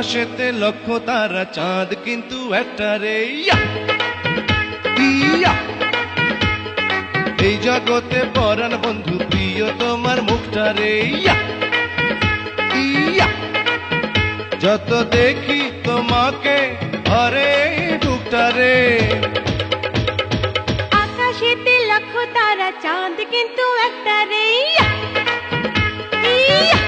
আকাশেতে লক্ষ তারা চাঁদ কিন্তু একটা রে ইয়া ইয়া। এই জগতে পরাণ বন্ধু প্রিয় তোমার মুখটা রে ইয়া ইয়া। যত দেখি তোমাকে আরে বুকটা রে। আকাশেতে লক্ষ তারা চাঁদ কিন্তু একটা রে ইয়া ইয়া।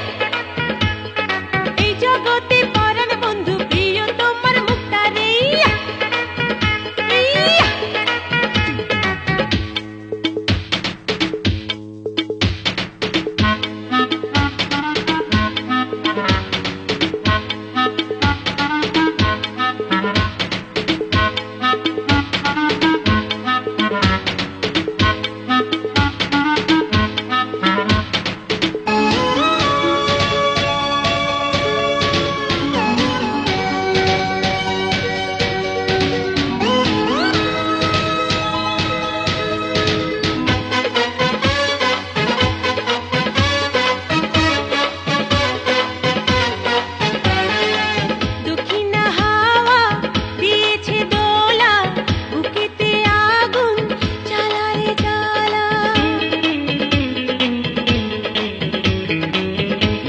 এই জগতে পরাণ বন্ধু প্রিয় তোমার মুখটা রে ইয়া ইয়া।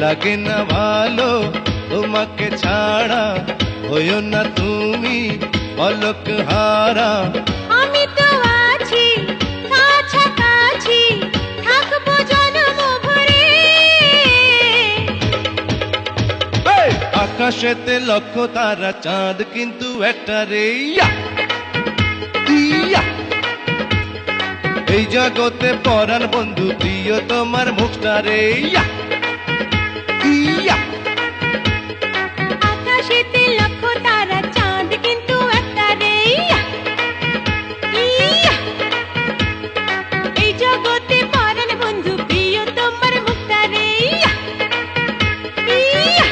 লাগে না ভালো তোমাকে ছাড়া, হইও না তুমি পলক হারা। আমি তো আছি কাছাকাছি, থাকবো জন্ম ভরে। আকাশেতে লক্ষ তারা চাঁদ কিন্তু একটা রে ইয়া ইয়া। এই জগতে পরাণ বন্ধু প্রিয় তোমার মুখটা রে ইয়া ইয়া। আকাশেতে লক্ষ তারা চাঁদ কিন্তু একটা রে ইয়া ইয়া। এই জগতে পরাণ বন্ধু প্রিয় তোমার মুখটা রে ইয়া ইয়া।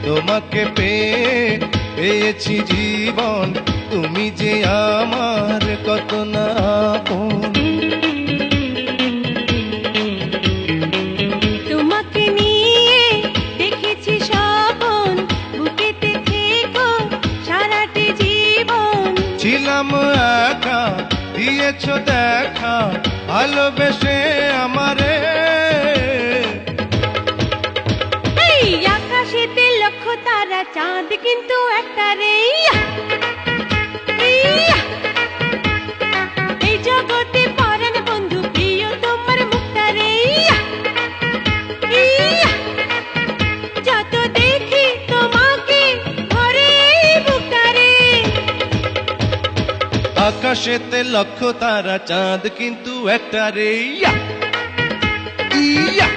তোমাকে পেয়েছি জীবন, তুমি যে আমার কত না আপন। তোমাকে নিয়ে দেখেছি স্বপ্ন, বুকেতে থেকো সারাটি জীবন। ছিলাম একা দিয়েছ দেখা, ভালোবেসে আমারে। এই আকাশেতে লক্ষ তারা চাঁদ কিন্তু একটা রে ইয়া ইয়া। এই জগতে পরাণ বন্ধু প্রিয় তোমার মুখটা রে ইয়া ইয়া। যত দেখি তোমাকে ভরে বুকটা রে। আকাশেতে লক্ষ তারা চাঁদ কিন্তু একটা রে ইয়া ইয়া।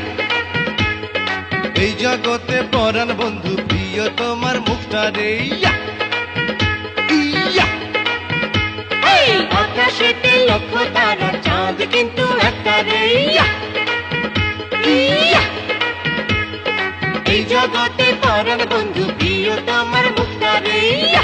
এই জগতে পরাণ বন্ধু প্রিয় তোমার মুখটা রে ইয়া ইয়া। এই আকাশেতে লক্ষ তারা চাঁদ কিন্তু একটা রে ইয়া ইয়া। এই জগতে পরাণ বন্ধু প্রিয় তোমার মুখটা রে ইয়া।